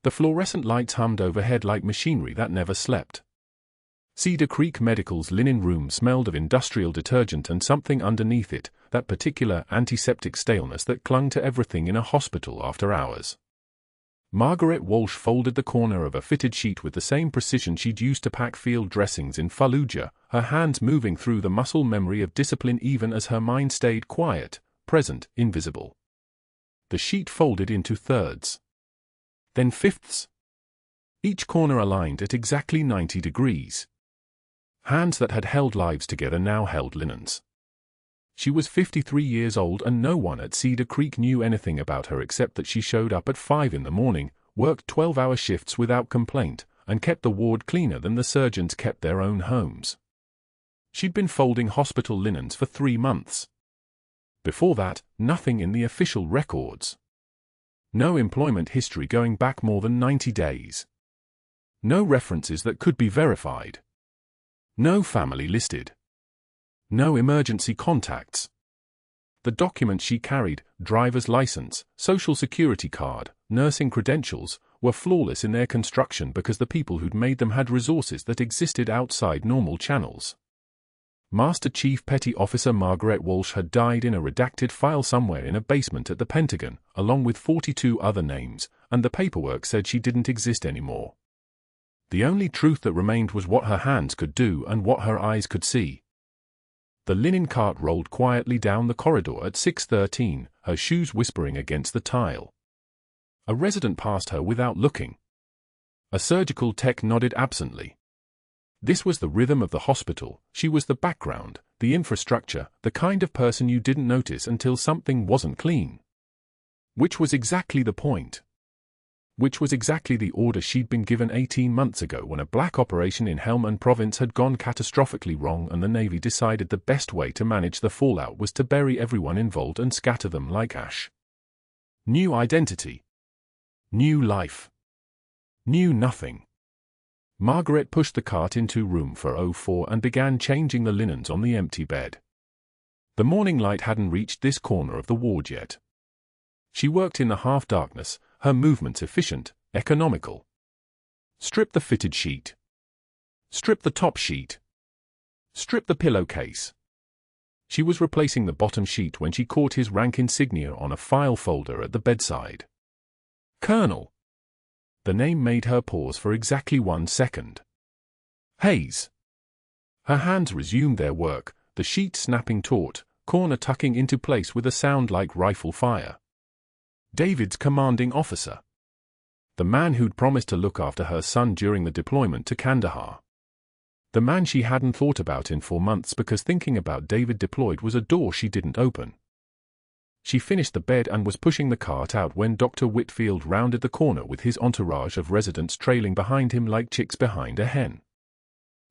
The fluorescent lights hummed overhead like machinery that never slept. Cedar Creek Medical's linen room smelled of industrial detergent and something underneath it, that particular antiseptic staleness that clung to everything in a hospital after hours. Margaret Walsh folded the corner of a fitted sheet with the same precision she'd used to pack field dressings in Fallujah, her hands moving through the muscle memory of discipline even as her mind stayed quiet, present, invisible. The sheet folded into thirds. Then fifths. Each corner aligned at exactly 90 degrees. Hands that had held lives together now held linens. She was 53 years old and no one at Cedar Creek knew anything about her except that she showed up at 5 in the morning, worked 12-hour shifts without complaint, and kept the ward cleaner than the surgeons kept their own homes. She'd been folding hospital linens for 3 months. Before that, nothing in the official records. No employment history going back more than 90 days. No references that could be verified. No family listed. No emergency contacts. The documents she carried, driver's license, social security card, nursing credentials, were flawless in their construction because the people who'd made them had resources that existed outside normal channels. Master Chief Petty Officer Margaret Walsh had died in a redacted file somewhere in a basement at the Pentagon, along with 42 other names, and the paperwork said she didn't exist anymore. The only truth that remained was what her hands could do and what her eyes could see. The linen cart rolled quietly down the corridor at 6:13, her shoes whispering against the tile. A resident passed her without looking. A surgical tech nodded absently. This was the rhythm of the hospital. She was the background, the infrastructure, the kind of person you didn't notice until something wasn't clean. Which was exactly the point. Which was exactly the order she'd been given 18 months ago when a black operation in Helmand Province had gone catastrophically wrong and the Navy decided the best way to manage the fallout was to bury everyone involved and scatter them like ash. New identity. New life. New nothing. Margaret pushed the cart into room 404 and began changing the linens on the empty bed. The morning light hadn't reached this corner of the ward yet. She worked in the half-darkness, her movements efficient, economical. Strip the fitted sheet. Strip the top sheet. Strip the pillowcase. She was replacing the bottom sheet when she caught his rank insignia on a file folder at the bedside. Colonel. The name made her pause for exactly 1 second. Hayes. Her hands resumed their work, the sheet snapping taut, corner tucking into place with a sound like rifle fire. David's commanding officer. The man who'd promised to look after her son during the deployment to Kandahar. The man she hadn't thought about in 4 months because thinking about David deployed was a door she didn't open. She finished the bed and was pushing the cart out when Dr. Whitfield rounded the corner with his entourage of residents trailing behind him like chicks behind a hen.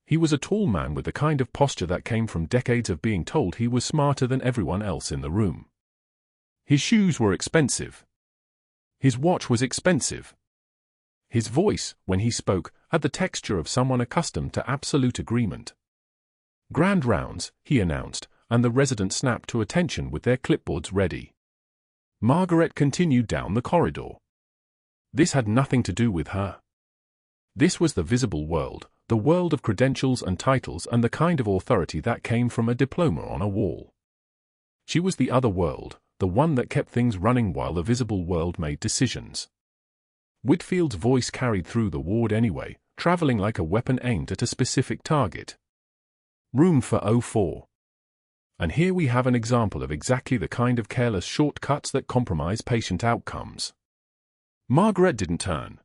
He was a tall man with the kind of posture that came from decades of being told he was smarter than everyone else in the room. His shoes were expensive. His watch was expensive. His voice, when he spoke, had the texture of someone accustomed to absolute agreement. Grand rounds, he announced, and the residents snapped to attention with their clipboards ready. Margaret continued down the corridor. This had nothing to do with her. This was the visible world, the world of credentials and titles and the kind of authority that came from a diploma on a wall. She was the other world, the one that kept things running while the visible world made decisions. Whitfield's voice carried through the ward anyway, traveling like a weapon aimed at a specific target. Room 404. And here we have an example of exactly the kind of careless shortcuts that compromise patient outcomes. Margaret didn't turn.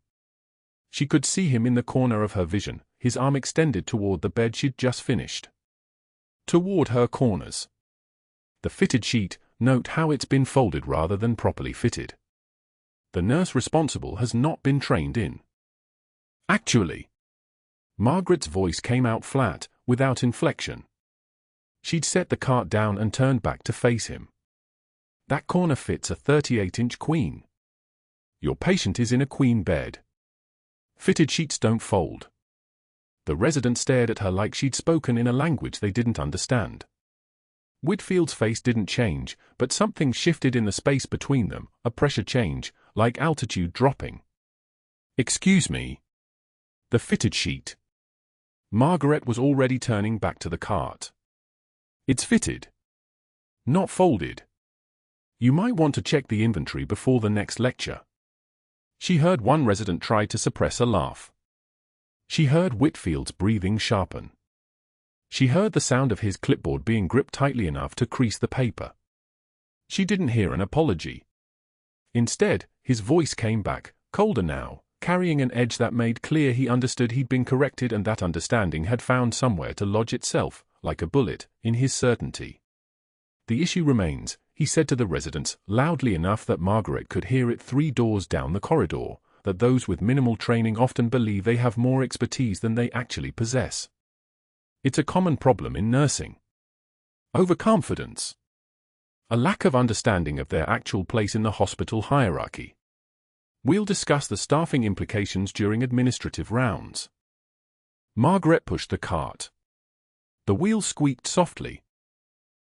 She could see him in the corner of her vision, his arm extended toward the bed she'd just finished. Toward her corners. The fitted sheet, note how it's been folded rather than properly fitted. The nurse responsible has not been trained in. Actually. Margaret's voice came out flat, without inflection. She'd set the cart down and turned back to face him. That corner fits a 38-inch queen. Your patient is in a queen bed. Fitted sheets don't fold. The resident stared at her like she'd spoken in a language they didn't understand. Whitfield's face didn't change, but something shifted in the space between them, a pressure change, like altitude dropping. Excuse me. The fitted sheet. Margaret was already turning back to the cart. It's fitted. Not folded. You might want to check the inventory before the next lecture. She heard one resident try to suppress a laugh. She heard Whitfield's breathing sharpen. She heard the sound of his clipboard being gripped tightly enough to crease the paper. She didn't hear an apology. Instead, his voice came back, colder now, carrying an edge that made clear he understood he'd been corrected and that understanding had found somewhere to lodge itself, like a bullet, in his certainty. The issue remains, he said to the residents, loudly enough that Margaret could hear it 3 doors down the corridor, that those with minimal training often believe they have more expertise than they actually possess. It's a common problem in nursing. Overconfidence. A lack of understanding of their actual place in the hospital hierarchy. We'll discuss the staffing implications during administrative rounds. Margaret pushed the cart. The wheels squeaked softly.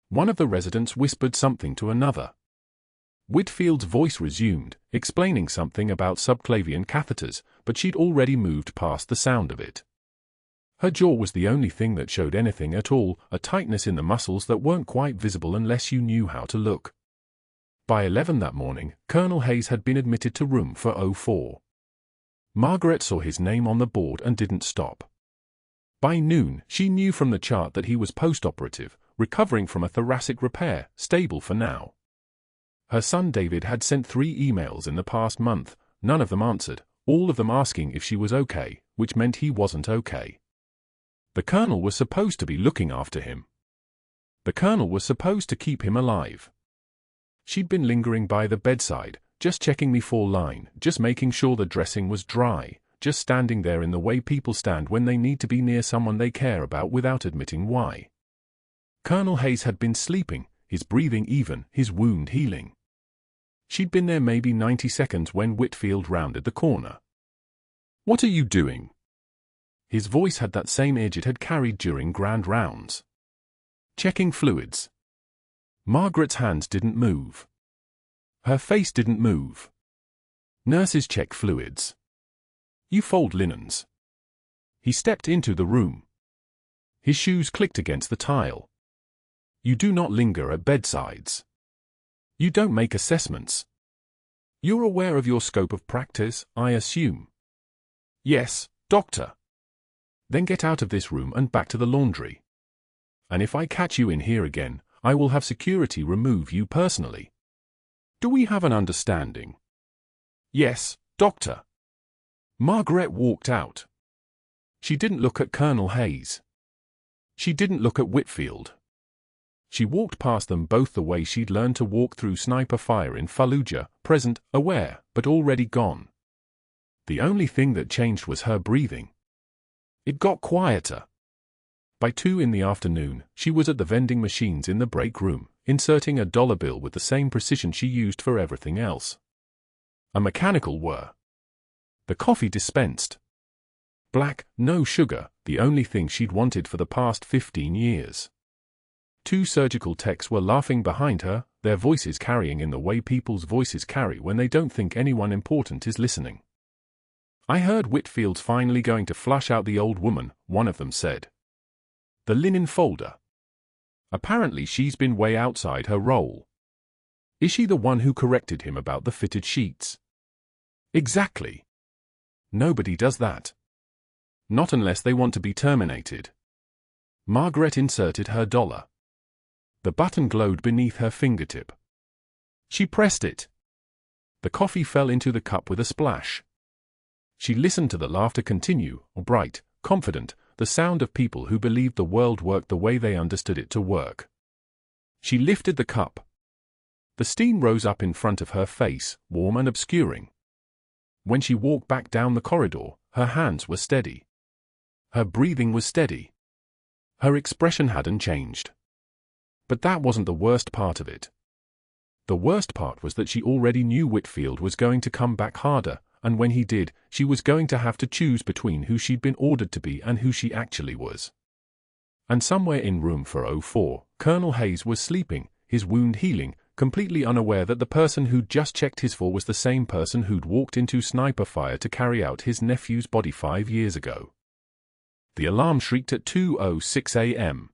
One of the residents whispered something to another. Whitfield's voice resumed, explaining something about subclavian catheters, but she'd already moved past the sound of it. Her jaw was the only thing that showed anything at all, a tightness in the muscles that weren't quite visible unless you knew how to look. By 11 that morning, Colonel Hayes had been admitted to room for 04. Margaret saw his name on the board and didn't stop. By noon, she knew from the chart that he was post-operative, recovering from a thoracic repair, stable for now. Her son David had sent 3 emails in the past month, none of them answered, all of them asking if she was okay, which meant he wasn't okay. The colonel was supposed to be looking after him. The colonel was supposed to keep him alive. She'd been lingering by the bedside, just checking the fall line, just making sure the dressing was dry, just standing there in the way people stand when they need to be near someone they care about without admitting why. Colonel Hayes had been sleeping, his breathing even, his wound healing. She'd been there maybe 90 seconds when Whitfield rounded the corner. "What are you doing?" His voice had that same edge it had carried during grand rounds. "Checking fluids." Margaret's hands didn't move. Her face didn't move. "Nurses check fluids. You fold linens." He stepped into the room. His shoes clicked against the tile. "You do not linger at bedsides. You don't make assessments. You're aware of your scope of practice, I assume." "Yes, doctor." "Then get out of this room and back to the laundry. And if I catch you in here again, I will have security remove you personally. Do we have an understanding?" "Yes, doctor." Margaret walked out. She didn't look at Colonel Hayes. She didn't look at Whitfield. She walked past them both the way she'd learned to walk through sniper fire in Fallujah, present, aware, but already gone. The only thing that changed was her breathing. It got quieter. By 2 in the afternoon, she was at the vending machines in the break room, inserting a dollar bill with the same precision she used for everything else. A mechanical whir. The coffee dispensed. Black, no sugar, the only thing she'd wanted for the past 15 years. 2 surgical techs were laughing behind her, their voices carrying in the way people's voices carry when they don't think anyone important is listening. "I heard Whitfield's finally going to flush out the old woman," one of them said. "The linen folder. Apparently she's been way outside her role. Is she the one who corrected him about the fitted sheets?" "Exactly. Nobody does that. Not unless they want to be terminated." Margaret inserted her dollar. The button glowed beneath her fingertip. She pressed it. The coffee fell into the cup with a splash. She listened to the laughter continue, bright, confident, the sound of people who believed the world worked the way they understood it to work. She lifted the cup. The steam rose up in front of her face, warm and obscuring. When she walked back down the corridor, her hands were steady. Her breathing was steady. Her expression hadn't changed. But that wasn't the worst part of it. The worst part was that she already knew Whitfield was going to come back harder, and when he did, she was going to have to choose between who she'd been ordered to be and who she actually was. And somewhere in room 404, Colonel Hayes was sleeping, his wound healing, completely unaware that the person who'd just checked his for was the same person who'd walked into sniper fire to carry out his nephew's body 5 years ago. The alarm shrieked at 2:06 a.m.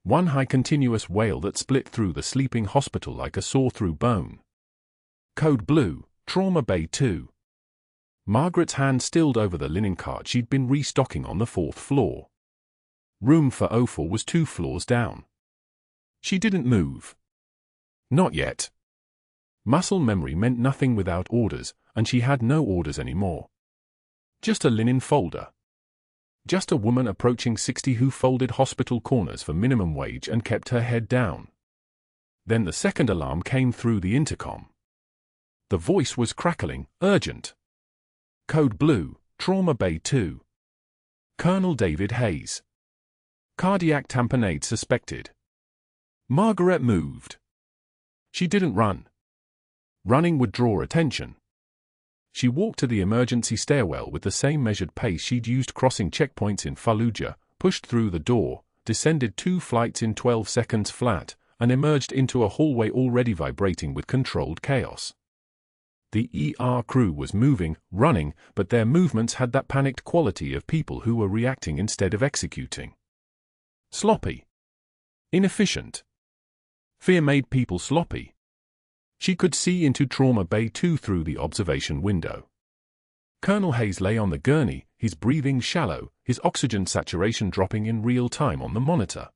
One high continuous wail that split through the sleeping hospital like a saw through bone. Code Blue, Trauma Bay 2. Margaret's hand stilled over the linen cart she'd been restocking on the 4th floor. Room for 04 was 2 floors down. She didn't move. Not yet. Muscle memory meant nothing without orders, and she had no orders anymore. Just a linen folder. Just a woman approaching 60 who folded hospital corners for minimum wage and kept her head down. Then the second alarm came through the intercom. The voice was crackling, urgent. Code Blue, Trauma Bay 2. Colonel David Hayes. Cardiac tamponade suspected. Margaret moved. She didn't run. Running would draw attention. She walked to the emergency stairwell with the same measured pace she'd used crossing checkpoints in Fallujah, pushed through the door, descended 2 flights in 12 seconds flat, and emerged into a hallway already vibrating with controlled chaos. The ER crew was moving, running, but their movements had that panicked quality of people who were reacting instead of executing. Sloppy. Inefficient. Fear made people sloppy. She could see into Trauma Bay 2 through the observation window. Colonel Hayes lay on the gurney, his breathing shallow, his oxygen saturation dropping in real time on the monitor.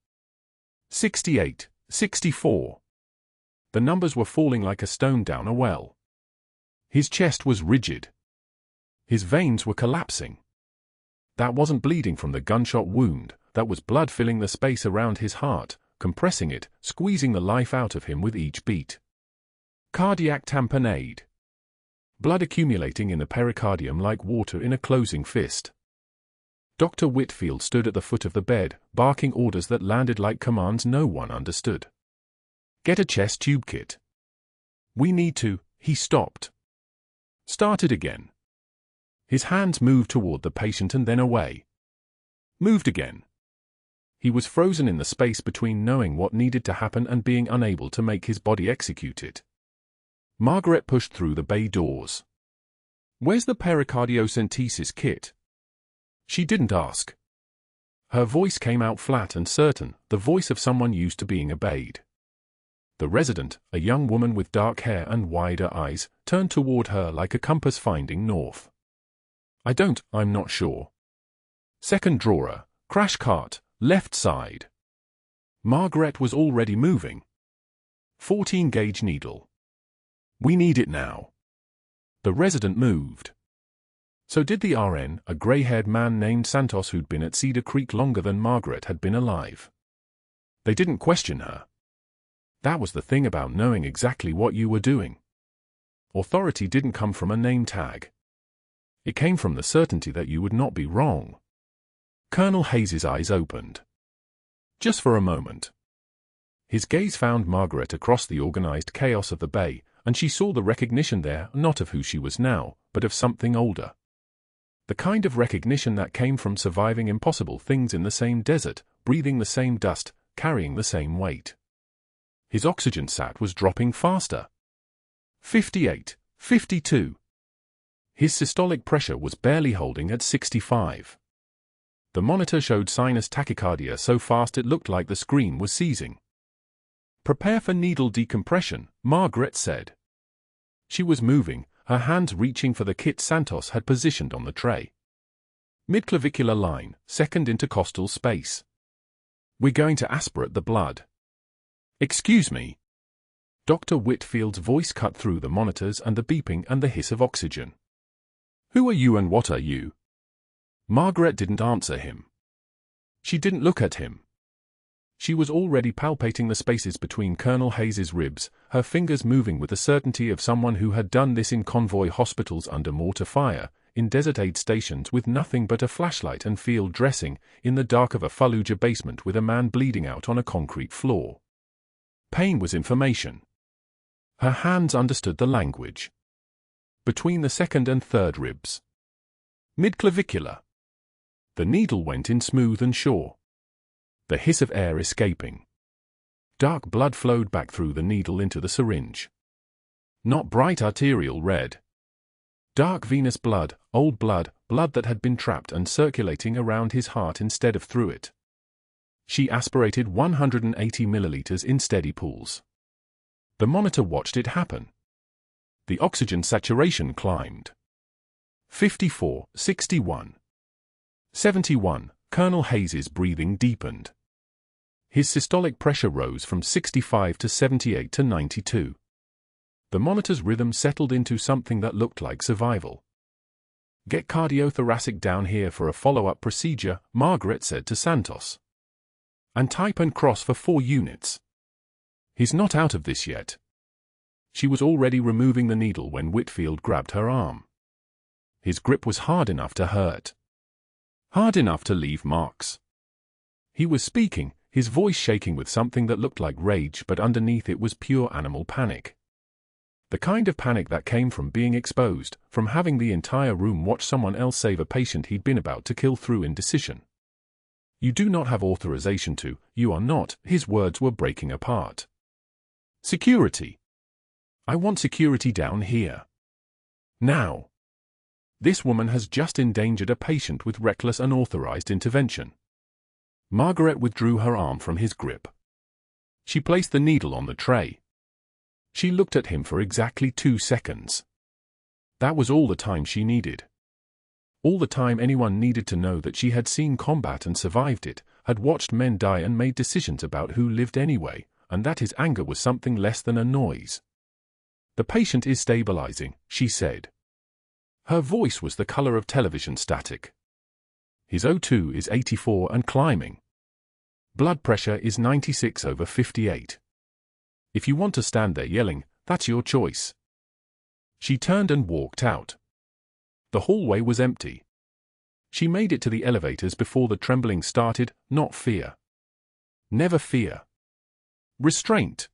68, 64. The numbers were falling like a stone down a well. His chest was rigid. His veins were collapsing. That wasn't bleeding from the gunshot wound, that was blood filling the space around his heart, compressing it, squeezing the life out of him with each beat. Cardiac tamponade. Blood accumulating in the pericardium like water in a closing fist. Dr. Whitfield stood at the foot of the bed, barking orders that landed like commands no one understood. Get a chest tube kit. We need to. He stopped. Started again. His hands moved toward the patient and then away. Moved again. He was frozen in the space between knowing what needed to happen and being unable to make his body execute it. Margaret pushed through the bay doors. Where's the pericardiocentesis kit? She didn't ask. Her voice came out flat and certain, the voice of someone used to being obeyed. The resident, a young woman with dark hair and wider eyes, turned toward her like a compass finding north. I'm not sure. Second drawer, crash cart, left side. Margaret was already moving. 14-gauge needle. We need it now. The resident moved. So did the RN, a grey-haired man named Santos who'd been at Cedar Creek longer than Margaret had been alive. They didn't question her. That was the thing about knowing exactly what you were doing. Authority didn't come from a name tag. It came from the certainty that you would not be wrong. Colonel Hayes's eyes opened. Just for a moment. His gaze found Margaret across the organized chaos of the bay, and she saw the recognition there, not of who she was now, but of something older. The kind of recognition that came from surviving impossible things in the same desert, breathing the same dust, carrying the same weight. His oxygen sat was dropping faster. 58, 52. His systolic pressure was barely holding at 65. The monitor showed sinus tachycardia so fast it looked like the screen was seizing. Prepare for needle decompression, Margaret said. She was moving, her hands reaching for the kit Santos had positioned on the tray. Midclavicular line, second intercostal space. We're going to aspirate the blood. Excuse me. Dr. Whitfield's voice cut through the monitors and the beeping and the hiss of oxygen. Who are you and what are you? Margaret didn't answer him. She didn't look at him. She was already palpating the spaces between Colonel Hayes's ribs, her fingers moving with the certainty of someone who had done this in convoy hospitals under mortar fire, in desert aid stations with nothing but a flashlight and field dressing, in the dark of a Fallujah basement with a man bleeding out on a concrete floor. Pain was information. Her hands understood the language. Between the second and third ribs. Midclavicular. The needle went in smooth and sure. The hiss of air escaping. Dark blood flowed back through the needle into the syringe. Not bright arterial red. Dark venous blood, old blood, blood that had been trapped and circulating around his heart instead of through it. She aspirated 180 milliliters in steady pools. The monitor watched it happen. The oxygen saturation climbed. 54, 61. 71, Colonel Hayes's breathing deepened. His systolic pressure rose from 65 to 78 to 92. The monitor's rhythm settled into something that looked like survival. "Get cardiothoracic down here for a follow-up procedure," Margaret said to Santos. "And type and cross for 4 units. He's not out of this yet." She was already removing the needle when Whitfield grabbed her arm. His grip was hard enough to hurt. Hard enough to leave marks. He was speaking, his voice shaking with something that looked like rage, but underneath it was pure animal panic. The kind of panic that came from being exposed, from having the entire room watch someone else save a patient he'd been about to kill through indecision. "You do not have authorization to, you are not," his words were breaking apart. "Security. I want security down here. Now. This woman has just endangered a patient with reckless unauthorized intervention." Margaret withdrew her arm from his grip. She placed the needle on the tray. She looked at him for exactly 2 seconds. That was all the time she needed. All the time anyone needed to know that she had seen combat and survived it, had watched men die and made decisions about who lived anyway, and that his anger was something less than a noise. "The patient is stabilizing," she said. Her voice was the color of television static. "His O2 is 84 and climbing. Blood pressure is 96/58. If you want to stand there yelling, that's your choice." She turned and walked out. The hallway was empty. She made it to the elevators before the trembling started, not fear. Never fear. Restraint.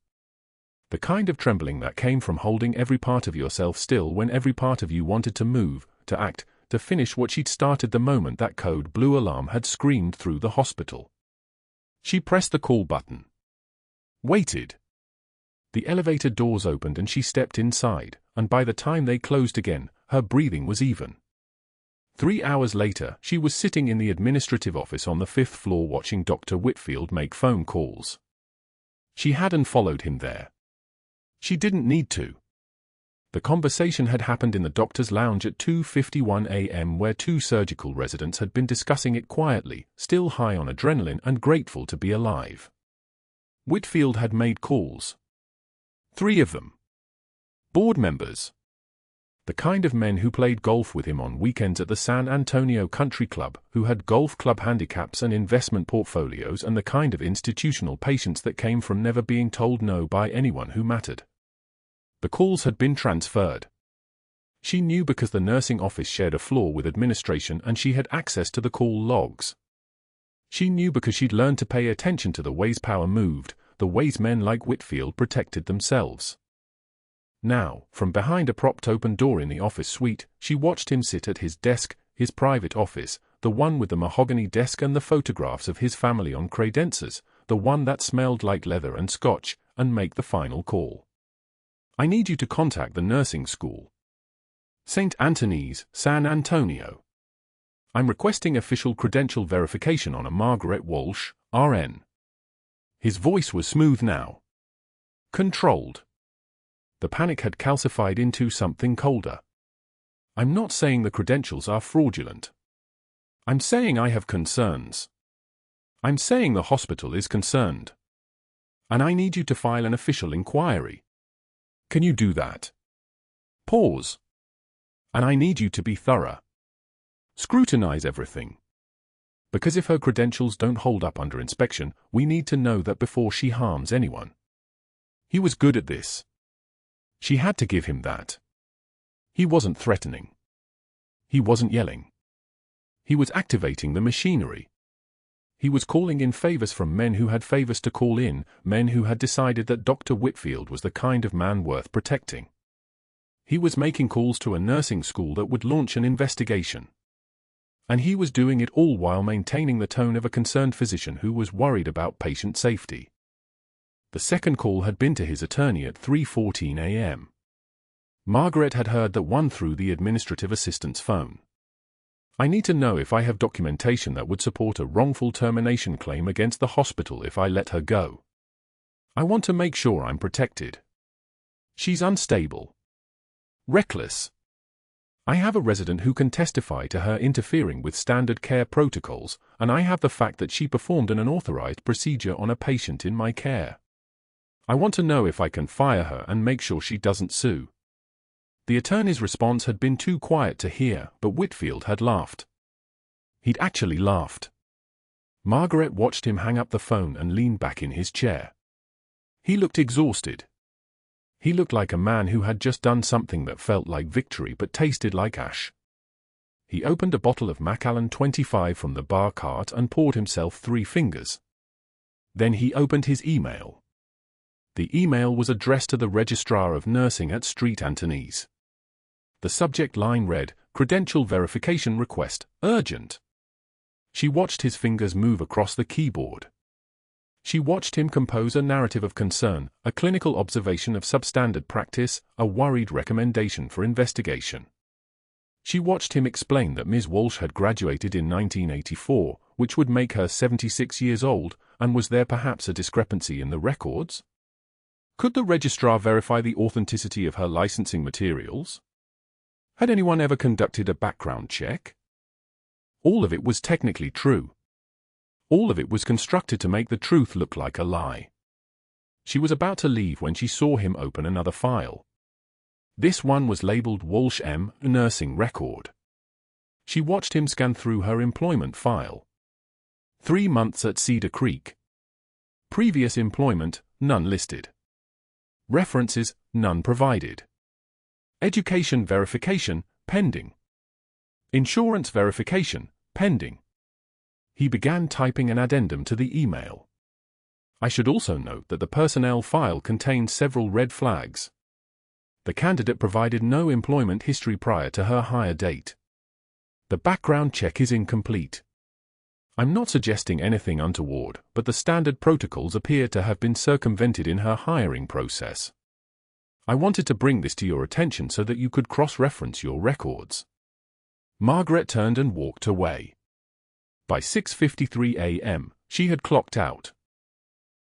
The kind of trembling that came from holding every part of yourself still when every part of you wanted to move, to act, to finish what she'd started the moment that code blue alarm had screamed through the hospital. She pressed the call button. Waited. The elevator doors opened and she stepped inside, and by the time they closed again, her breathing was even. 3 hours later, she was sitting in the administrative office on the 5th floor watching Dr. Whitfield make phone calls. She hadn't followed him there. She didn't need to. The conversation had happened in the doctor's lounge at 2:51 a.m. where 2 surgical residents had been discussing it quietly, still high on adrenaline and grateful to be alive. Whitfield had made calls. 3 of them. Board members. The kind of men who played golf with him on weekends at the San Antonio Country Club, who had golf club handicaps and investment portfolios, and the kind of institutional patients that came from never being told no by anyone who mattered. The calls had been transferred. She knew because the nursing office shared a floor with administration and she had access to the call logs. She knew because she'd learned to pay attention to the ways power moved, the ways men like Whitfield protected themselves. Now, from behind a propped-open door in the office suite, she watched him sit at his desk, his private office, the one with the mahogany desk and the photographs of his family on credenzas, the one that smelled like leather and scotch, and make the final call. "I need you to contact the nursing school. St. Anthony's, San Antonio. I'm requesting official credential verification on a Margaret Walsh, RN." His voice was smooth now. Controlled. The panic had calcified into something colder. "I'm not saying the credentials are fraudulent. I'm saying I have concerns. I'm saying the hospital is concerned. And I need you to file an official inquiry. Can you do that?" Pause. "And I need you to be thorough. Scrutinize everything. Because if her credentials don't hold up under inspection, we need to know that before she harms anyone." He was good at this. She had to give him that. He wasn't threatening. He wasn't yelling. He was activating the machinery. He was calling in favors from men who had favors to call in, men who had decided that Dr. Whitfield was the kind of man worth protecting. He was making calls to a nursing school that would launch an investigation. And he was doing it all while maintaining the tone of a concerned physician who was worried about patient safety. The second call had been to his attorney at 3:14 a.m. Margaret had heard that one through the administrative assistant's phone. I need to know if I have documentation that would support a wrongful termination claim against the hospital if I let her go. I want to make sure I'm protected. She's unstable. Reckless. I have a resident who can testify to her interfering with standard care protocols, and I have the fact that she performed an unauthorized procedure on a patient in my care. I want to know if I can fire her and make sure she doesn't sue. The attorney's response had been too quiet to hear, but Whitfield had laughed. He'd actually laughed. Margaret watched him hang up the phone and lean back in his chair. He looked exhausted. He looked like a man who had just done something that felt like victory but tasted like ash. He opened a bottle of Macallan 25 from the bar cart and poured himself 3 fingers. Then he opened his email. The email was addressed to the Registrar of Nursing at Street Anthony's. The subject line read, "Credential verification request, urgent." She watched his fingers move across the keyboard. She watched him compose a narrative of concern, a clinical observation of substandard practice, a worried recommendation for investigation. She watched him explain that Ms. Walsh had graduated in 1984, which would make her 76 years old, and was there perhaps a discrepancy in the records? Could the registrar verify the authenticity of her licensing materials? Had anyone ever conducted a background check? All of it was technically true. All of it was constructed to make the truth look like a lie. She was about to leave when she saw him open another file. This one was labeled Walsh M. Nursing Record. She watched him scan through her employment file. 3 months at Cedar Creek. Previous employment, none listed. References, none provided. Education verification, pending. Insurance verification, pending. He began typing an addendum to the email. I should also note that the personnel file contained several red flags. The candidate provided no employment history prior to her hire date. The background check is incomplete. I'm not suggesting anything untoward, but the standard protocols appear to have been circumvented in her hiring process. I wanted to bring this to your attention so that you could cross-reference your records. Margaret turned and walked away. By 6:53 a.m., she had clocked out.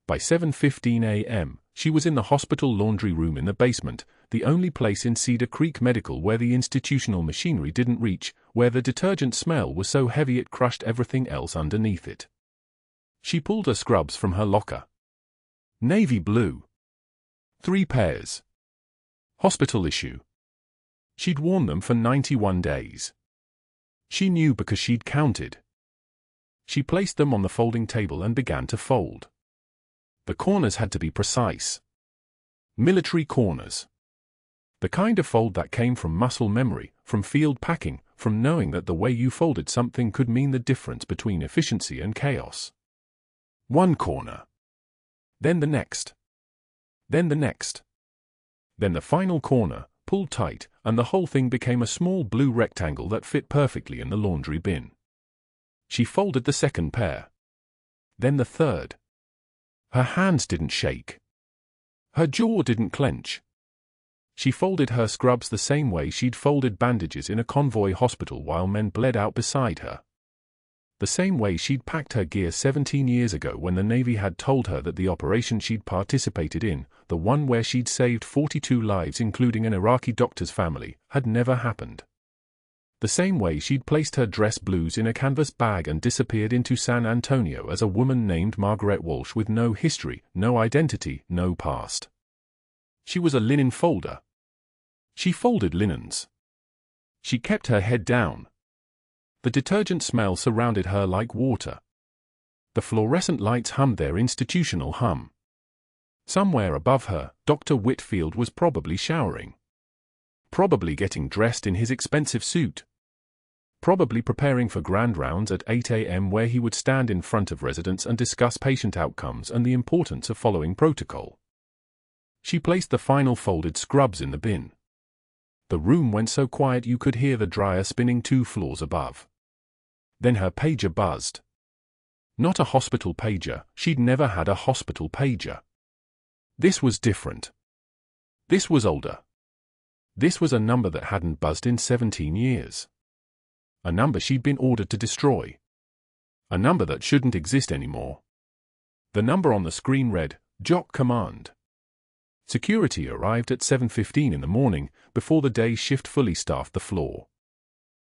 By 7:15 a.m., she was in the hospital laundry room in the basement, the only place in Cedar Creek Medical where the institutional machinery didn't reach, where the detergent smell was so heavy it crushed everything else underneath it. She pulled her scrubs from her locker. Navy blue. 3 pairs. Hospital issue. She'd worn them for 91 days. She knew because she'd counted. She placed them on the folding table and began to fold. The corners had to be precise. Military corners. The kind of fold that came from muscle memory, from field packing, from knowing that the way you folded something could mean the difference between efficiency and chaos. 1 corner. Then the next. Then the next. Then the final corner, pulled tight, and the whole thing became a small blue rectangle that fit perfectly in the laundry bin. She folded the second pair. Then the third. Her hands didn't shake. Her jaw didn't clench. She folded her scrubs the same way she'd folded bandages in a convoy hospital while men bled out beside her. The same way she'd packed her gear 17 years ago when the Navy had told her that the operation she'd participated in, the one where she'd saved 42 lives including an Iraqi doctor's family, had never happened. The same way she'd placed her dress blues in a canvas bag and disappeared into San Antonio as a woman named Margaret Walsh with no history, no identity, no past. She was a linen folder. She folded linens. She kept her head down. The detergent smell surrounded her like water. The fluorescent lights hummed their institutional hum. Somewhere above her, Dr. Whitfield was probably showering. Probably getting dressed in his expensive suit. Probably preparing for grand rounds at 8 a.m. where he would stand in front of residents and discuss patient outcomes and the importance of following protocol. She placed the final folded scrubs in the bin. The room went so quiet you could hear the dryer spinning 2 floors above. Then her pager buzzed. Not a hospital pager, she'd never had a hospital pager. This was different. This was older. This was a number that hadn't buzzed in 17 years. A number she'd been ordered to destroy. A number that shouldn't exist anymore. The number on the screen read, Jock Command. Security arrived at 7:15 in the morning, before the day shift fully staffed the floor.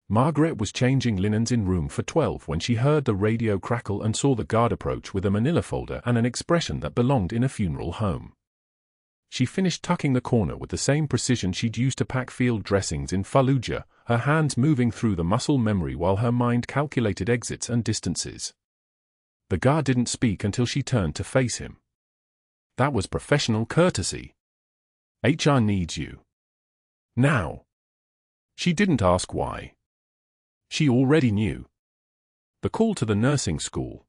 Margaret was changing linens in room for 12 when she heard the radio crackle and saw the guard approach with a manila folder and an expression that belonged in a funeral home. She finished tucking the corner with the same precision she'd used to pack field dressings in Fallujah, her hands moving through the muscle memory while her mind calculated exits and distances. The guard didn't speak until she turned to face him. That was professional courtesy. HR needs you. Now. She didn't ask why. She already knew. The call to the nursing school.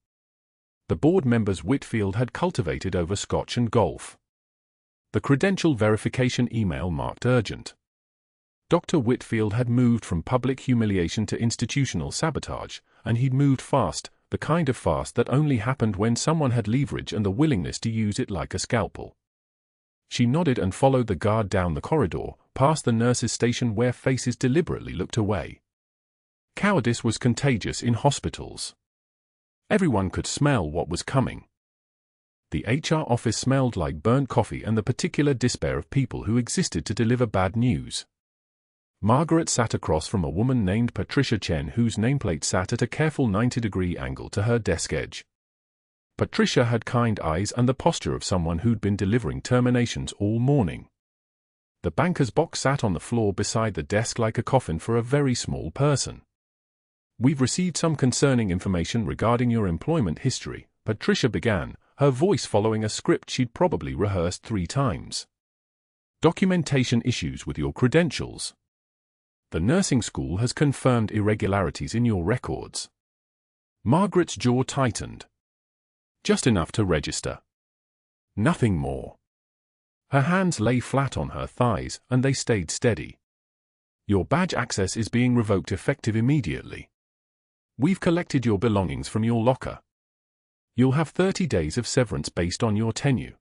The board members Whitfield had cultivated over scotch and golf. The credential verification email marked urgent. Dr. Whitfield had moved from public humiliation to institutional sabotage, and he'd moved fast, the kind of fast that only happened when someone had leverage and the willingness to use it like a scalpel. She nodded and followed the guard down the corridor, past the nurses' station where faces deliberately looked away. Cowardice was contagious in hospitals. Everyone could smell what was coming. The HR office smelled like burnt coffee and the particular despair of people who existed to deliver bad news. Margaret sat across from a woman named Patricia Chen whose nameplate sat at a careful 90-degree angle to her desk edge. Patricia had kind eyes and the posture of someone who'd been delivering terminations all morning. The banker's box sat on the floor beside the desk like a coffin for a very small person. We've received some concerning information regarding your employment history, Patricia began, her voice following a script she'd probably rehearsed 3 times. Documentation issues with your credentials. The nursing school has confirmed irregularities in your records. Margaret's jaw tightened. Just enough to register. Nothing more. Her hands lay flat on her thighs, and they stayed steady. Your badge access is being revoked effective immediately. We've collected your belongings from your locker. You'll have 30 days of severance based on your tenure.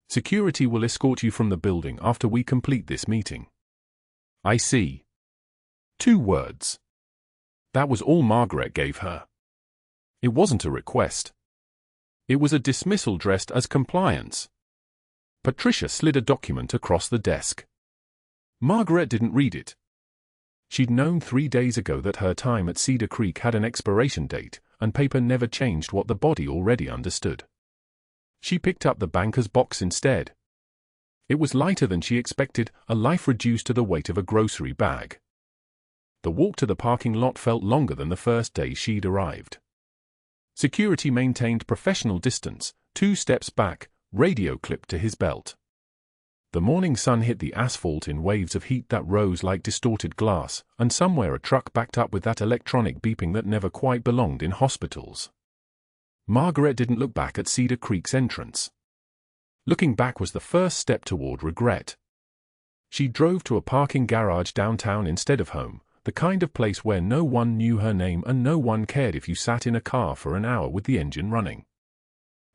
Security will escort you from the building after we complete this meeting. I see. 2 words. That was all Margaret gave her. It wasn't a request. It was a dismissal dressed as compliance. Patricia slid a document across the desk. Margaret didn't read it. She'd known 3 days ago that her time at Cedar Creek had an expiration date, and paper never changed what the body already understood. She picked up the banker's box instead. It was lighter than she expected, a life reduced to the weight of a grocery bag. The walk to the parking lot felt longer than the first day she'd arrived. Security maintained professional distance, 2 steps back, radio clipped to his belt. The morning sun hit the asphalt in waves of heat that rose like distorted glass, and somewhere a truck backed up with that electronic beeping that never quite belonged in hospitals. Margaret didn't look back at Cedar Creek's entrance. Looking back was the first step toward regret. She drove to a parking garage downtown instead of home, the kind of place where no one knew her name and no one cared if you sat in a car for an hour with the engine running.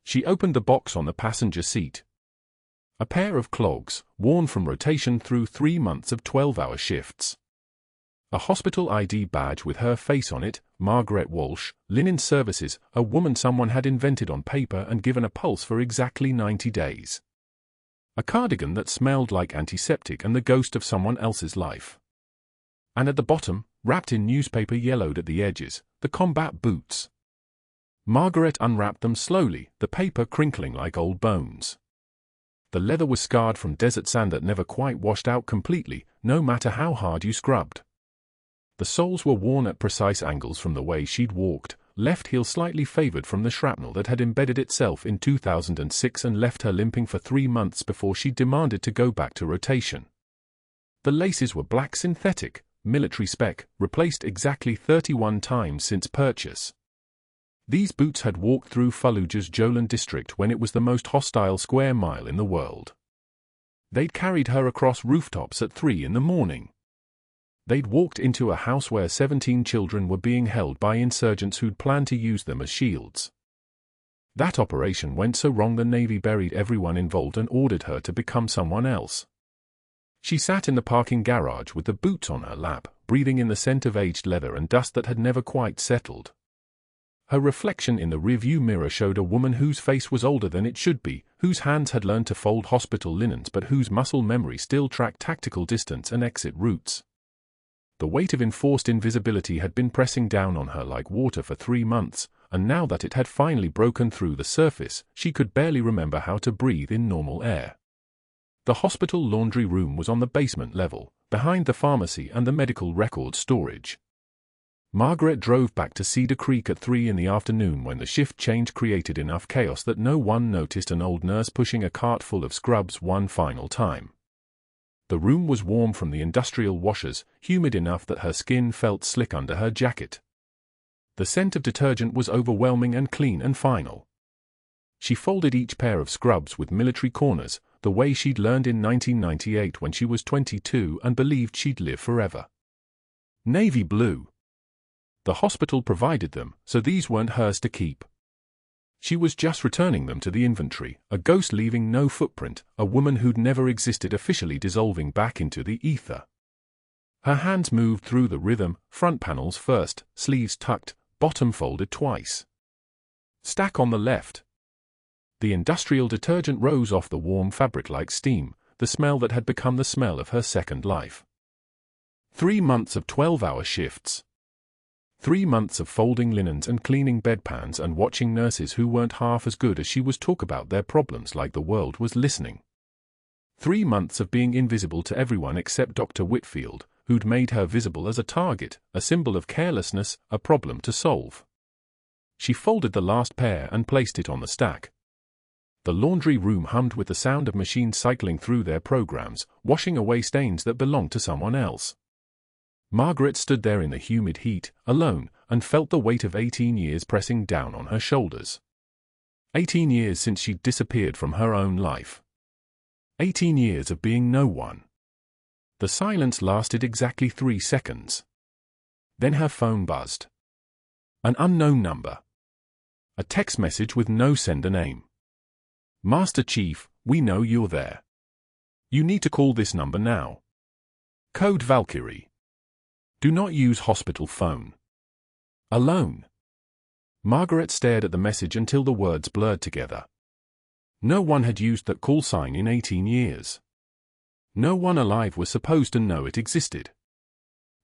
She opened the box on the passenger seat. A pair of clogs, worn from rotation through 3 months of 12-hour shifts. A hospital ID badge with her face on it, Margaret Walsh, Linen Services, a woman someone had invented on paper and given a pulse for exactly 90 days. A cardigan that smelled like antiseptic and the ghost of someone else's life. And at the bottom, wrapped in newspaper yellowed at the edges, the combat boots. Margaret unwrapped them slowly, the paper crinkling like old bones. The leather was scarred from desert sand that never quite washed out completely, no matter how hard you scrubbed. The soles were worn at precise angles from the way she'd walked, left heel slightly favored from the shrapnel that had embedded itself in 2006 and left her limping for 3 months before she demanded to go back to rotation. The laces were black synthetic, military spec, replaced exactly 31 times since purchase. These boots had walked through Fallujah's Jolan district when it was the most hostile square mile in the world. They'd carried her across rooftops at 3 in the morning. They'd walked into a house where 17 children were being held by insurgents who'd planned to use them as shields. That operation went so wrong the Navy buried everyone involved and ordered her to become someone else. She sat in the parking garage with the boots on her lap, breathing in the scent of aged leather and dust that had never quite settled. Her reflection in the rearview mirror showed a woman whose face was older than it should be, whose hands had learned to fold hospital linens but whose muscle memory still tracked tactical distance and exit routes. The weight of enforced invisibility had been pressing down on her like water for 3 months, and now that it had finally broken through the surface, she could barely remember how to breathe in normal air. The hospital laundry room was on the basement level, behind the pharmacy and the medical record storage. Margaret drove back to Cedar Creek at 3 in the afternoon when the shift change created enough chaos that no one noticed an old nurse pushing a cart full of scrubs one final time. The room was warm from the industrial washers, humid enough that her skin felt slick under her jacket. The scent of detergent was overwhelming and clean and final. She folded each pair of scrubs with military corners, the way she'd learned in 1998 when she was 22 and believed she'd live forever. Navy blue. The hospital provided them, so these weren't hers to keep. She was just returning them to the inventory, a ghost leaving no footprint, a woman who'd never existed officially dissolving back into the ether. Her hands moved through the rhythm, front panels first, sleeves tucked, bottom folded twice. Stack on the left. The industrial detergent rose off the warm fabric like steam, the smell that had become the smell of her second life. 3 months of 12-hour shifts. 3 months of folding linens and cleaning bedpans and watching nurses who weren't half as good as she was talk about their problems like the world was listening. 3 months of being invisible to everyone except Dr. Whitfield, who'd made her visible as a target, a symbol of carelessness, a problem to solve. She folded the last pair and placed it on the stack. The laundry room hummed with the sound of machines cycling through their programs, washing away stains that belonged to someone else. Margaret stood there in the humid heat, alone, and felt the weight of 18 years pressing down on her shoulders. 18 years since she'd disappeared from her own life. 18 years of being no one. The silence lasted exactly 3 seconds. Then her phone buzzed. An unknown number. A text message with no sender name. Master Chief, we know you're there. You need to call this number now. Code Valkyrie. Do not use hospital phone. Alone. Margaret stared at the message until the words blurred together. No one had used that call sign in 18 years. No one alive was supposed to know it existed.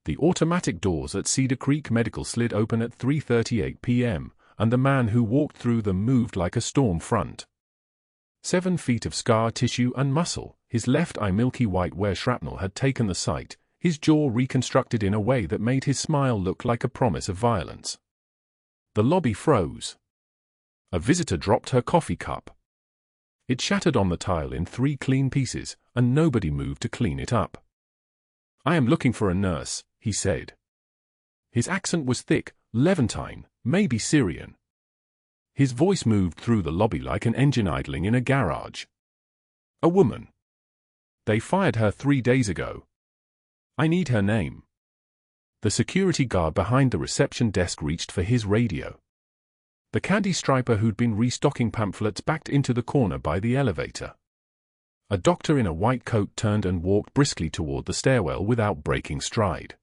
The automatic doors at Cedar Creek Medical slid open at 3:38 p.m., and the man who walked through them moved like a storm front. 7 feet of scar tissue and muscle, his left eye milky white where shrapnel had taken the sight, his jaw reconstructed in a way that made his smile look like a promise of violence. The lobby froze. A visitor dropped her coffee cup. It shattered on the tile in 3 clean pieces, and nobody moved to clean it up. I am looking for a nurse, he said. His accent was thick, Levantine, maybe Syrian. His voice moved through the lobby like an engine idling in a garage. A woman. They fired her 3 days ago. I need her name. The security guard behind the reception desk reached for his radio. The candy striper who'd been restocking pamphlets backed into the corner by the elevator. A doctor in a white coat turned and walked briskly toward the stairwell without breaking stride.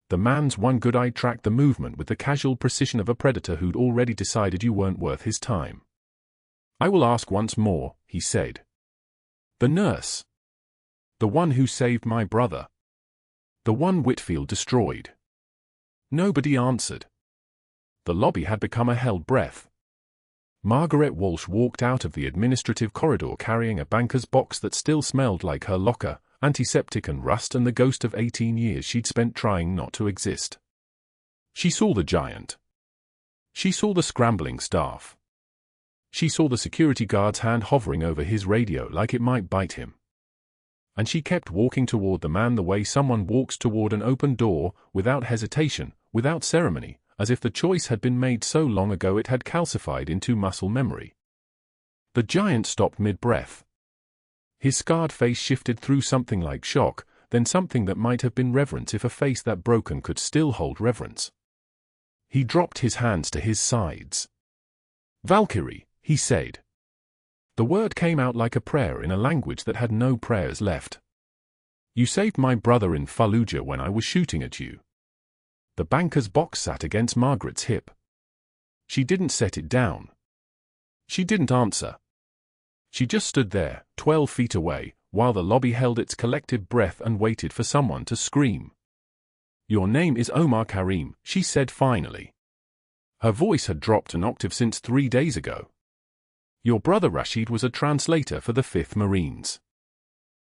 The man's one good eye tracked the movement with the casual precision of a predator who'd already decided you weren't worth his time. I will ask once more, he said. The nurse. The one who saved my brother. The one Whitfield destroyed. Nobody answered. The lobby had become a held breath. Margaret Walsh walked out of the administrative corridor carrying a banker's box that still smelled like her locker, antiseptic and rust and the ghost of 18 years she'd spent trying not to exist. She saw the giant. She saw the scrambling staff. She saw the security guard's hand hovering over his radio like it might bite him. And she kept walking toward the man the way someone walks toward an open door, without hesitation, without ceremony, as if the choice had been made so long ago it had calcified into muscle memory. The giant stopped mid-breath. His scarred face shifted through something like shock, then something that might have been reverence if a face that broken could still hold reverence. He dropped his hands to his sides. Valkyrie, he said. The word came out like a prayer in a language that had no prayers left. You saved my brother in Fallujah when I was shooting at you. The banker's box sat against Margaret's hip. She didn't set it down. She didn't answer. She just stood there, 12 feet away, while the lobby held its collective breath and waited for someone to scream. Your name is Omar Karim, she said finally. Her voice had dropped an octave since 3 days ago. Your brother Rashid was a translator for the 5th Marines.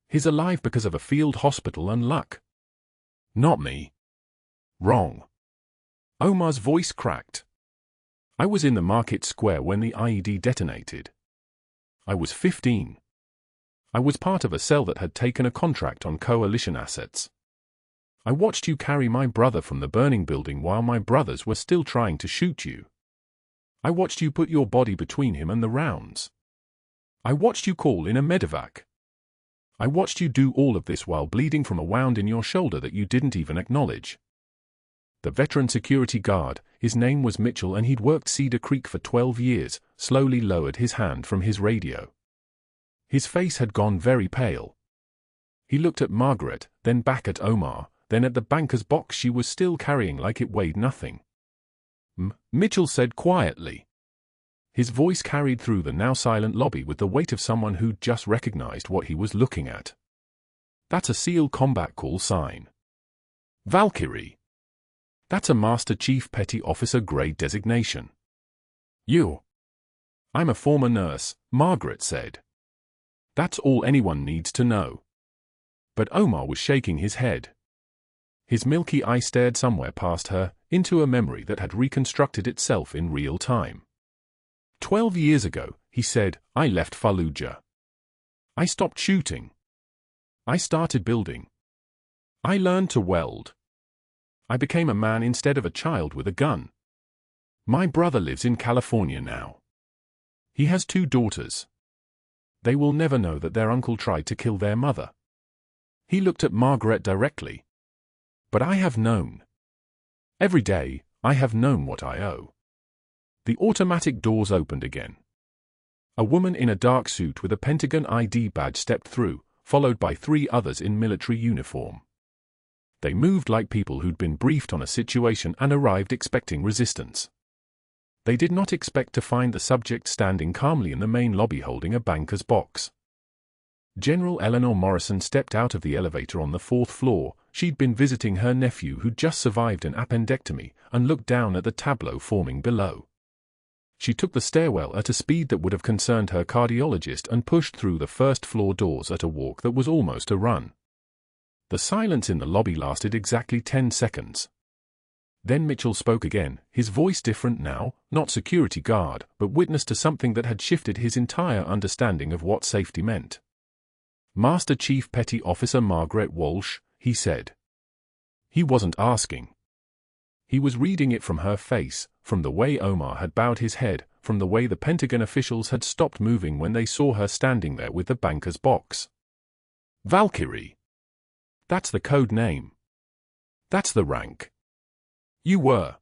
He's alive because of a field hospital and luck. Not me. Wrong. Omar's voice cracked. I was in the market square when the IED detonated. I was 15. I was part of a cell that had taken a contract on coalition assets. I watched you carry my brother from the burning building while my brothers were still trying to shoot you. I watched you put your body between him and the rounds. I watched you call in a medevac. I watched you do all of this while bleeding from a wound in your shoulder that you didn't even acknowledge. The veteran security guard, his name was Mitchell and he'd worked Cedar Creek for 12 years, slowly lowered his hand from his radio. His face had gone very pale. He looked at Margaret, then back at Omar, then at the banker's box she was still carrying like it weighed nothing. Mitchell said quietly. His voice carried through the now silent lobby with the weight of someone who'd just recognized what he was looking at. That's a SEAL combat call sign. Valkyrie. That's a Master Chief Petty Officer grade designation. You. I'm a former nurse, Margaret said. That's all anyone needs to know. But Omar was shaking his head. His milky eye stared somewhere past her, into a memory that had reconstructed itself in real time. 12 years ago, he said, I left Fallujah. I stopped shooting. I started building. I learned to weld. I became a man instead of a child with a gun. My brother lives in California now. He has 2 daughters. They will never know that their uncle tried to kill their mother. He looked at Margaret directly. But I have known. Every day, I have known what I owe. The automatic doors opened again. A woman in a dark suit with a Pentagon ID badge stepped through, followed by 3 others in military uniform. They moved like people who'd been briefed on a situation and arrived expecting resistance. They did not expect to find the subject standing calmly in the main lobby holding a banker's box. General Eleanor Morrison stepped out of the elevator on the 4th floor. She'd been visiting her nephew who'd just survived an appendectomy and looked down at the tableau forming below. She took the stairwell at a speed that would have concerned her cardiologist and pushed through the 1st floor doors at a walk that was almost a run. The silence in the lobby lasted exactly 10 seconds. Then Mitchell spoke again, his voice different now, not security guard, but witness to something that had shifted his entire understanding of what safety meant. Master Chief Petty Officer Margaret Walsh, he said. He wasn't asking. He was reading it from her face, from the way Omar had bowed his head, from the way the Pentagon officials had stopped moving when they saw her standing there with the banker's box. Valkyrie. That's the code name. That's the rank. You were.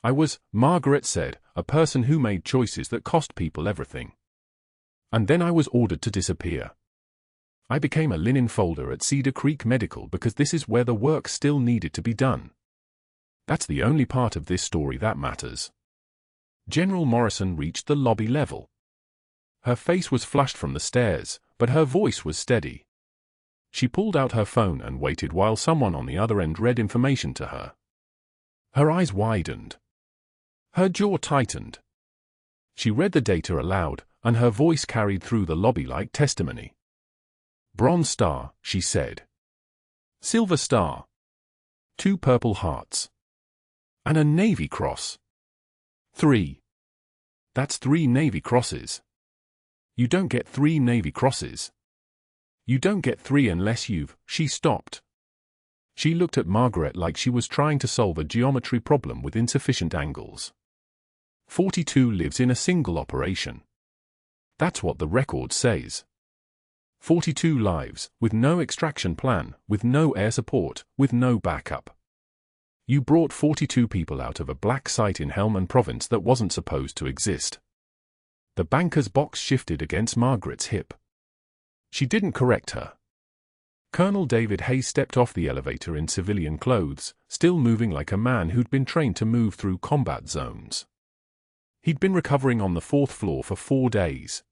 I was, Margaret said, a person who made choices that cost people everything. And then I was ordered to disappear. I became a linen folder at Cedar Creek Medical because this is where the work still needed to be done. That's the only part of this story that matters. General Morrison reached the lobby level. Her face was flushed from the stairs, but her voice was steady. She pulled out her phone and waited while someone on the other end read information to her. Her eyes widened. Her jaw tightened. She read the data aloud, and her voice carried through the lobby like testimony. Bronze Star, she said. Silver Star. 2 Purple Hearts. And a Navy Cross. 3. That's 3 Navy Crosses. You don't get 3 Navy Crosses. You don't get 3 unless you've... She stopped. She looked at Margaret like she was trying to solve a geometry problem with insufficient angles. 42 lives in a single operation. That's what the record says. 42 lives, with no extraction plan, with no air support, with no backup. You brought 42 people out of a black site in Helmand Province that wasn't supposed to exist. The banker's box shifted against Margaret's hip. She didn't correct her. Colonel David Hayes stepped off the elevator in civilian clothes, still moving like a man who'd been trained to move through combat zones. He'd been recovering on the 4th floor for 4 days.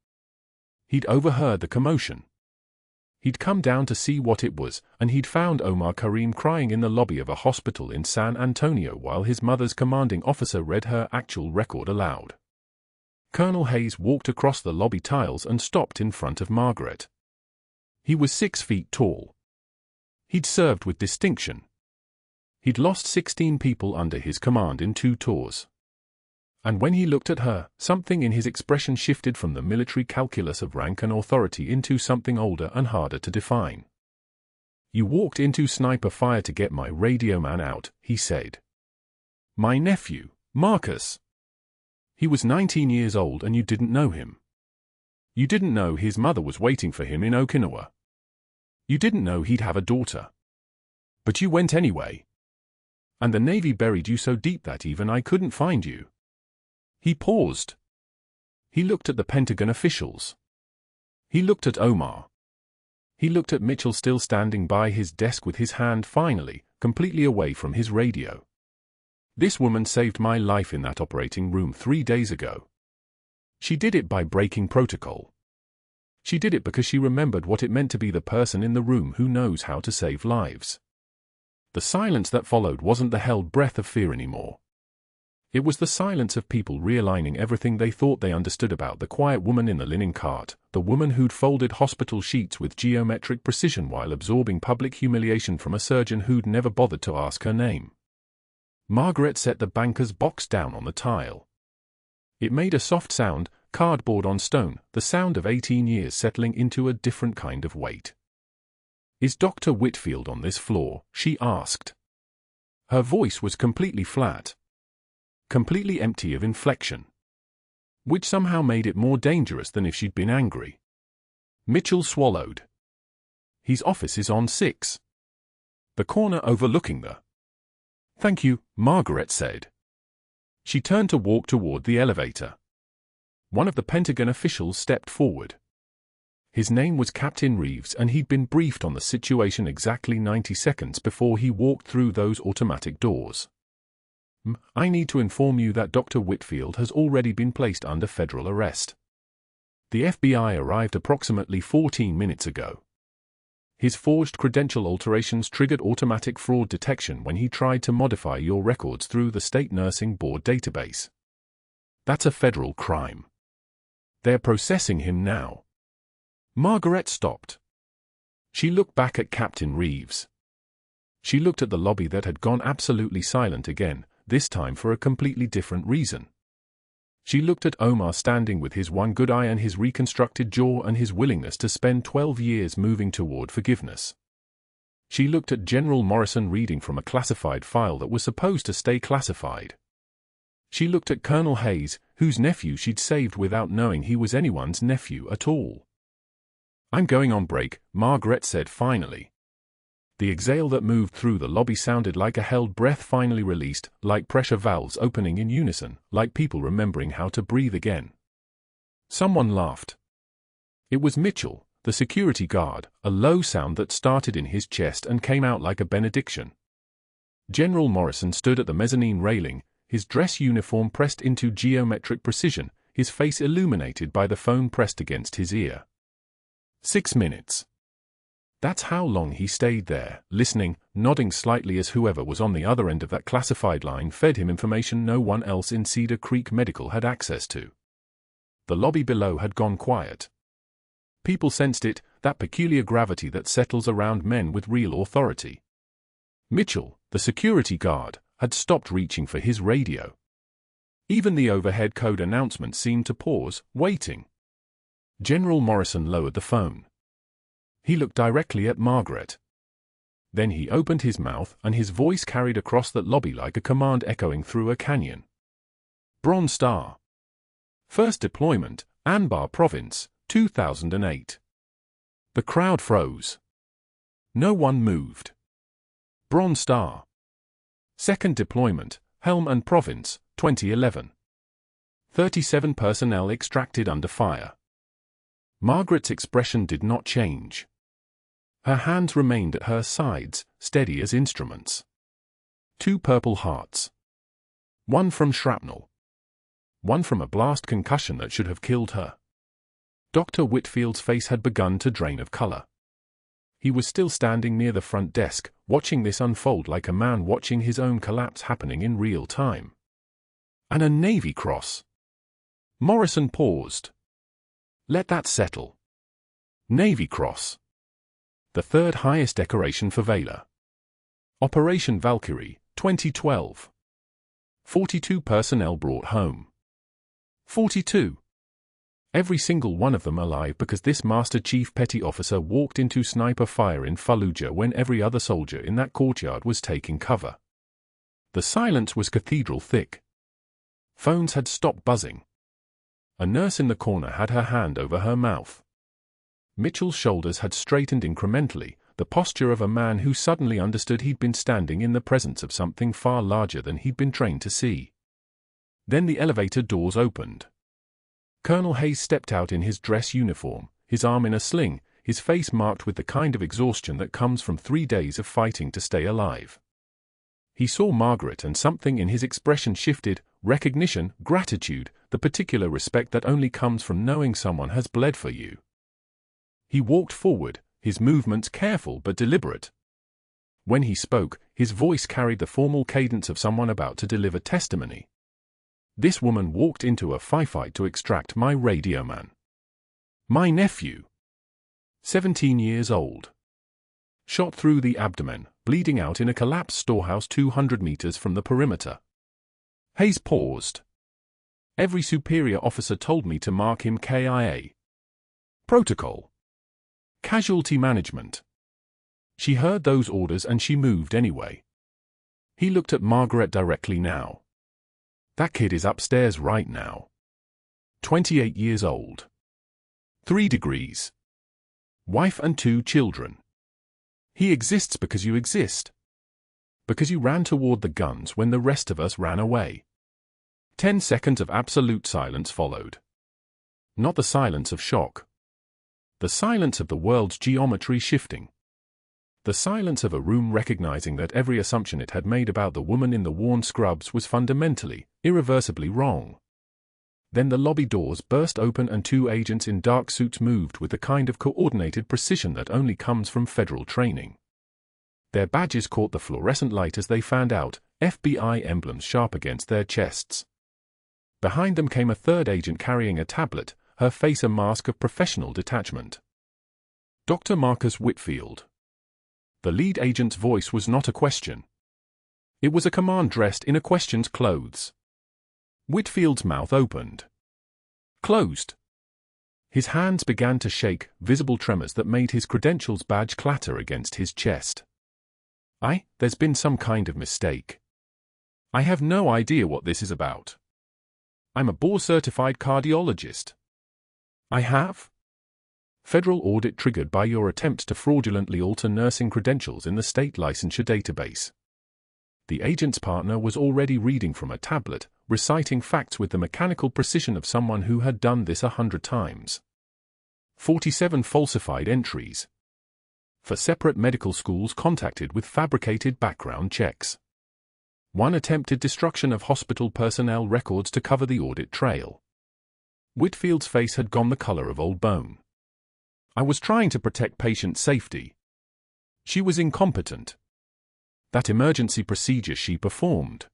He'd overheard the commotion. He'd come down to see what it was, and he'd found Omar Karim crying in the lobby of a hospital in San Antonio while his mother's commanding officer read her actual record aloud. Colonel Hayes walked across the lobby tiles and stopped in front of Margaret. He was 6 feet tall. He'd served with distinction. He'd lost 16 people under his command in 2 tours. And when he looked at her, something in his expression shifted from the military calculus of rank and authority into something older and harder to define. "You walked into sniper fire to get my radio man out," he said. "My nephew, Marcus. He was 19 years old and you didn't know him. You didn't know his mother was waiting for him in Okinawa. You didn't know he'd have a daughter. But you went anyway. And the Navy buried you so deep that even I couldn't find you." He paused. He looked at the Pentagon officials. He looked at Omar. He looked at Mitchell still standing by his desk with his hand finally, completely away from his radio. "This woman saved my life in that operating room 3 days ago. She did it by breaking protocol. She did it because she remembered what it meant to be the person in the room who knows how to save lives." The silence that followed wasn't the held breath of fear anymore. It was the silence of people realigning everything they thought they understood about the quiet woman in the linen cart, the woman who'd folded hospital sheets with geometric precision while absorbing public humiliation from a surgeon who'd never bothered to ask her name. Margaret set the banker's box down on the tile. It made a soft sound, cardboard on stone, the sound of 18 years settling into a different kind of weight. "Is Dr. Whitfield on this floor?" she asked. Her voice was completely flat. Completely empty of inflection. Which somehow made it more dangerous than if she'd been angry. Mitchell swallowed. "His office is on 6. The corner overlooking the—" "Thank you," Margaret said. She turned to walk toward the elevator. One of the Pentagon officials stepped forward. His name was Captain Reeves and he'd been briefed on the situation exactly 90 seconds before he walked through those automatic doors. "I need to inform you that Dr. Whitfield has already been placed under federal arrest. The FBI arrived approximately 14 minutes ago. His forged credential alterations triggered automatic fraud detection when he tried to modify your records through the State Nursing Board database. That's a federal crime. They're processing him now." Margaret stopped. She looked back at Captain Reeves. She looked at the lobby that had gone absolutely silent again, this time for a completely different reason. She looked at Omar standing with his one good eye and his reconstructed jaw and his willingness to spend 12 years moving toward forgiveness. She looked at General Morrison reading from a classified file that was supposed to stay classified. She looked at Colonel Hayes, whose nephew she'd saved without knowing he was anyone's nephew at all. "I'm going on break," Margaret said finally. The exhale that moved through the lobby sounded like a held breath finally released, like pressure valves opening in unison, like people remembering how to breathe again. Someone laughed. It was Mitchell, the security guard, a low sound that started in his chest and came out like a benediction. General Morrison stood at the mezzanine railing, his dress uniform pressed into geometric precision, his face illuminated by the phone pressed against his ear. 6 minutes. That's how long he stayed there, listening, nodding slightly as whoever was on the other end of that classified line fed him information no one else in Cedar Creek Medical had access to. The lobby below had gone quiet. People sensed it, that peculiar gravity that settles around men with real authority. Mitchell, the security guard, had stopped reaching for his radio. Even the overhead code announcement seemed to pause, waiting. General Morrison lowered the phone. He looked directly at Margaret. Then he opened his mouth and his voice carried across that lobby like a command echoing through a canyon. "Bronze Star. First deployment, Anbar Province, 2008. The crowd froze. No one moved. Bronze Star. Second deployment, Helm and Province, 2011. 37 personnel extracted under fire. Margaret's expression did not change. Her hands remained at her sides, steady as instruments. 2 Purple Hearts. 1 from shrapnel. 1 from a blast concussion that should have killed her. Dr. Whitfield's face had begun to drain of color. He was still standing near the front desk, watching this unfold like a man watching his own collapse happening in real time. And a Navy Cross. Morrison paused. Let that settle. Navy Cross. The 3rd highest decoration for Valor. Operation Valkyrie, 2012. 42 personnel brought home. 42. Every single one of them alive because this Master Chief Petty Officer walked into sniper fire in Fallujah when every other soldier in that courtyard was taking cover. The silence was cathedral thick. Phones had stopped buzzing. A nurse in the corner had her hand over her mouth. Mitchell's shoulders had straightened incrementally, the posture of a man who suddenly understood he'd been standing in the presence of something far larger than he'd been trained to see. Then the elevator doors opened. Colonel Hayes stepped out in his dress uniform, his arm in a sling, his face marked with the kind of exhaustion that comes from 3 days of fighting to stay alive. He saw Margaret and something in his expression shifted, recognition, gratitude, the particular respect that only comes from knowing someone has bled for you. He walked forward, his movements careful but deliberate. When he spoke, his voice carried the formal cadence of someone about to deliver testimony. This woman walked into a firefight to extract my radio man. My nephew. 17 years old. Shot through the abdomen, bleeding out in a collapsed storehouse 200 meters from the perimeter. Hayes paused. Every superior officer told me to mark him KIA. Protocol. Casualty management. She heard those orders and she moved anyway. He looked at Margaret directly now. That kid is upstairs right now. 28 years old. 3 degrees. Wife and 2 children. He exists because you exist. Because you ran toward the guns when the rest of us ran away. 10 seconds of absolute silence followed. Not the silence of shock. The silence of the world's geometry shifting. The silence of a room recognizing that every assumption it had made about the woman in the worn scrubs was fundamentally, irreversibly wrong. Then the lobby doors burst open and 2 agents in dark suits moved with the kind of coordinated precision that only comes from federal training. Their badges caught the fluorescent light as they fanned out, FBI emblems sharp against their chests. Behind them came a 3rd agent carrying a tablet, her face a mask of professional detachment. Dr. Marcus Whitfield. The lead agent's voice was not a question. It was a command dressed in a question's clothes. Whitfield's mouth opened. Closed. His hands began to shake, visible tremors that made his credentials badge clatter against his chest. There's been some kind of mistake. I have no idea what this is about. I'm a board-certified cardiologist. I have? Federal audit triggered by your attempt to fraudulently alter nursing credentials in the state licensure database. The agent's partner was already reading from a tablet, reciting facts with the mechanical precision of someone who had done this 100 times. 47 falsified entries. For separate medical schools contacted with fabricated background checks. 1 attempted destruction of hospital personnel records to cover the audit trail. Whitfield's face had gone the color of old bone. I was trying to protect patient safety. She was incompetent. That emergency procedure she performed.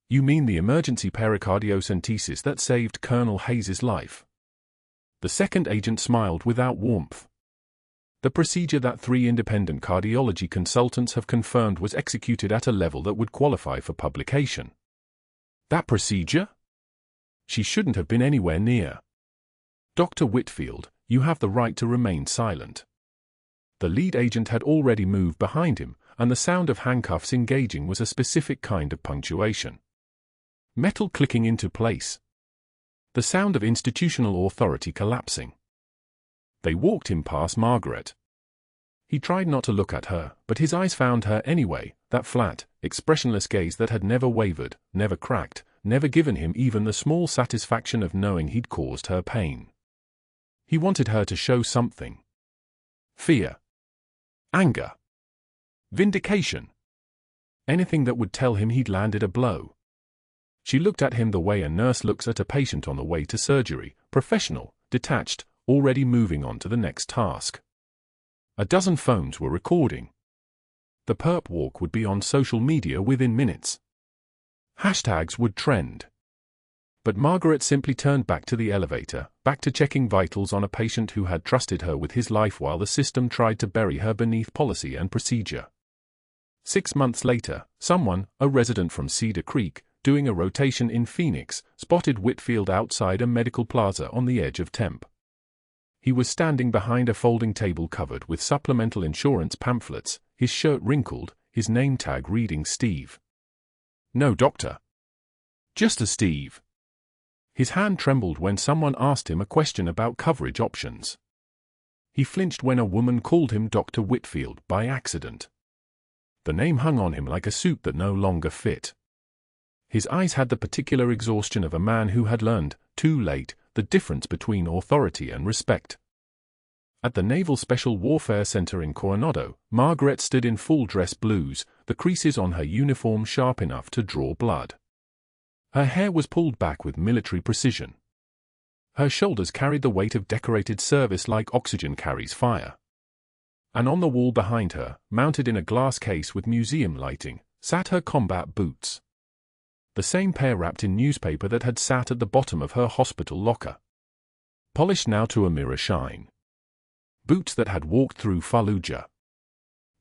You mean the emergency pericardiocentesis that saved Colonel Hayes's life? The 2nd agent smiled without warmth. The procedure that 3 independent cardiology consultants have confirmed was executed at a level that would qualify for publication. That procedure? She shouldn't have been anywhere near. Dr. Whitfield, you have the right to remain silent. The lead agent had already moved behind him, and the sound of handcuffs engaging was a specific kind of punctuation. Metal clicking into place. The sound of institutional authority collapsing. They walked him past Margaret. He tried not to look at her, but his eyes found her anyway, that flat, expressionless gaze that had never wavered, never cracked, never given him even the small satisfaction of knowing he'd caused her pain. He wanted her to show something. Fear. Anger. Vindication. Anything that would tell him he'd landed a blow. She looked at him the way a nurse looks at a patient on the way to surgery, professional, detached, already moving on to the next task. A dozen phones were recording. The perp walk would be on social media within minutes. Hashtags would trend. But Margaret simply turned back to the elevator, back to checking vitals on a patient who had trusted her with his life while the system tried to bury her beneath policy and procedure. 6 months later, someone, a resident from Cedar Creek, doing a rotation in Phoenix, spotted Whitfield outside a medical plaza on the edge of Temp. He was standing behind a folding table covered with supplemental insurance pamphlets, his shirt wrinkled, his name tag reading Steve. No doctor. Just a Steve. His hand trembled when someone asked him a question about coverage options. He flinched when a woman called him Dr. Whitfield by accident. The name hung on him like a suit that no longer fit. His eyes had the particular exhaustion of a man who had learned, too late, the difference between authority and respect. At the Naval Special Warfare Center in Coronado, Margaret stood in full dress blues, the creases on her uniform sharp enough to draw blood. Her hair was pulled back with military precision. Her shoulders carried the weight of decorated service like oxygen carries fire. And on the wall behind her, mounted in a glass case with museum lighting, sat her combat boots. The same pair wrapped in newspaper that had sat at the bottom of her hospital locker. Polished now to a mirror shine. Boots that had walked through Fallujah.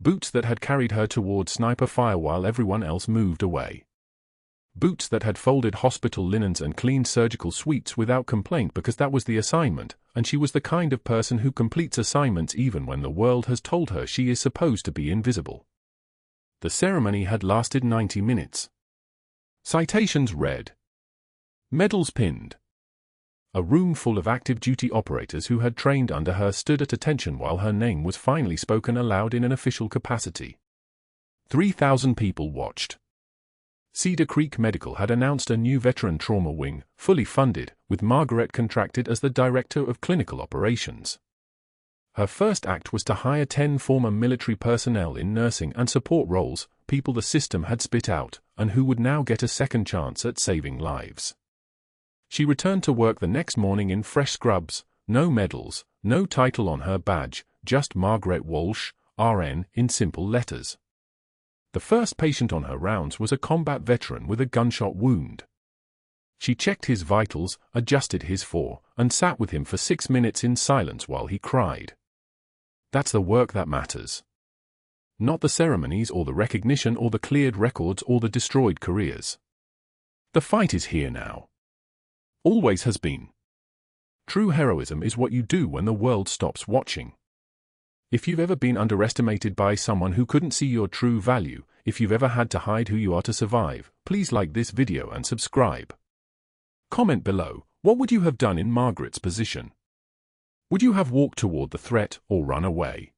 Boots that had carried her toward sniper fire while everyone else moved away. Boots that had folded hospital linens and cleaned surgical suites without complaint because that was the assignment, and she was the kind of person who completes assignments even when the world has told her she is supposed to be invisible. The ceremony had lasted 90 minutes. Citations read. Medals pinned. A room full of active duty operators who had trained under her stood at attention while her name was finally spoken aloud in an official capacity. 3,000 people watched. Cedar Creek Medical had announced a new veteran trauma wing, fully funded, with Margaret contracted as the director of clinical operations. Her first act was to hire 10 former military personnel in nursing and support roles, people the system had spit out, and who would now get a second chance at saving lives. She returned to work the next morning in fresh scrubs, no medals, no title on her badge, just Margaret Walsh, RN, in simple letters. The first patient on her rounds was a combat veteran with a gunshot wound. She checked his vitals, adjusted his IV, and sat with him for 6 minutes in silence while he cried. That's the work that matters. Not the ceremonies or the recognition or the cleared records or the destroyed careers. The fight is here now. Always has been. True heroism is what you do when the world stops watching. If you've ever been underestimated by someone who couldn't see your true value, if you've ever had to hide who you are to survive, please like this video and subscribe. Comment below, what would you have done in Margaret's position? Would you have walked toward the threat or run away?